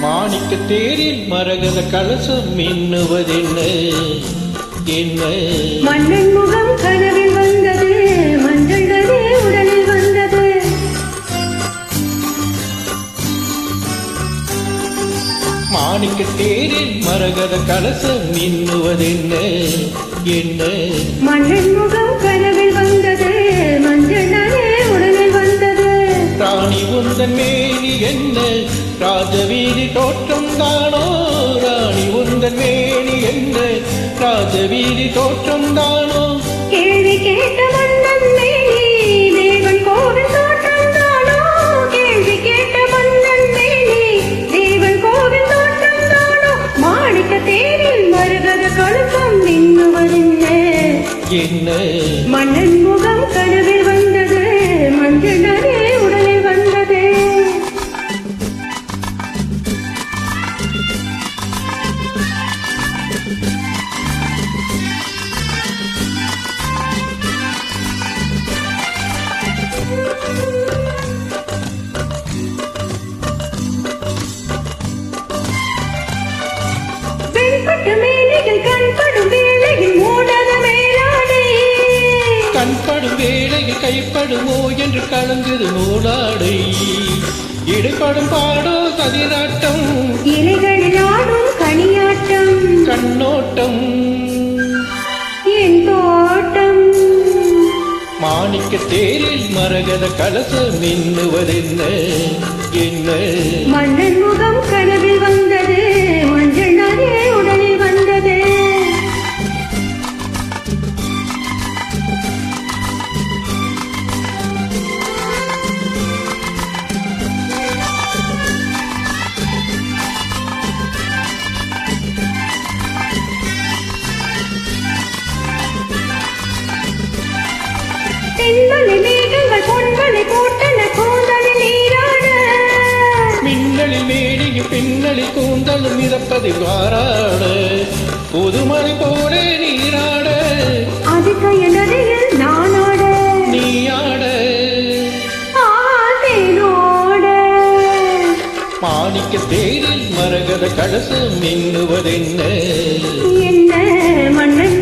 மாணிக்க தேரில் மரகத கலசம் மின்னுவதென்ன என்ன? மன்னன் முகம் கனவில் வந்தது, மஞ்சள் நதி உடலில் வந்தது. மாணிக்க தேரில் மரகத கலசம் மின்னுவதென்ன என்ன? மன்னன் முகம் கனவில் வந்தது, மஞ்சள் நதி உடலில் வந்தது. ராணி உந்தன் மேனி என்ன ராஜவீதி தோற்றம் தானோ? ராணி உந்தன் மேனி என்ன ராஜவீதி தோற்றம் தானோ? கேள்வி கேட்ட மன்னன் மேனி தேவன் கோவில் தோற்றம் தானோ? கேள்வி கேட்ட மன்னன் மேனி தேவன் கோவில் தோற்றம் தானோ? மாணிக்க தேரில் மரகத கலசம் மின்னுவதென்ன என்ன? மன்னன் முகம் கனவில் வந்தது, மஞ்சள் நதி உடலில் வந்தது. வெண்பட்டு மேலையில் கண்படும் வேளையில் மூடத மேலாடை. கண்படும் வேளையில் கைப்படுமோ என்று கலங்குது நூலாடை. இடைப்படும் பாடோ கதிராட்டம், இலைகளில் ஆடும் கனியாட்டம். கண்ணோட்டம் என் தோட்டம். மாணிக்க தேரில் மரகத கலசம் மின்னுவதென்ன என்ன? மன்னன் முகம் கனவில் வந்தது, மஞ்சள் நதி உடலில் வந்தது. தென்மலை மேகங்கள் பொன்மலை போட்டன கூந்தலில் நீராட. மின்னலில் மேனியும் பின்னலில் கூந்தலும் மிதப்பதில் வாராட. புதுமலை போலே நீராட அதிசய நதியில் நானாட. நீயாட. ஆசையோட மாணிக்க தேரில் மரகத கலசம் மின்னுவதென்ன என்ன? மன்னன்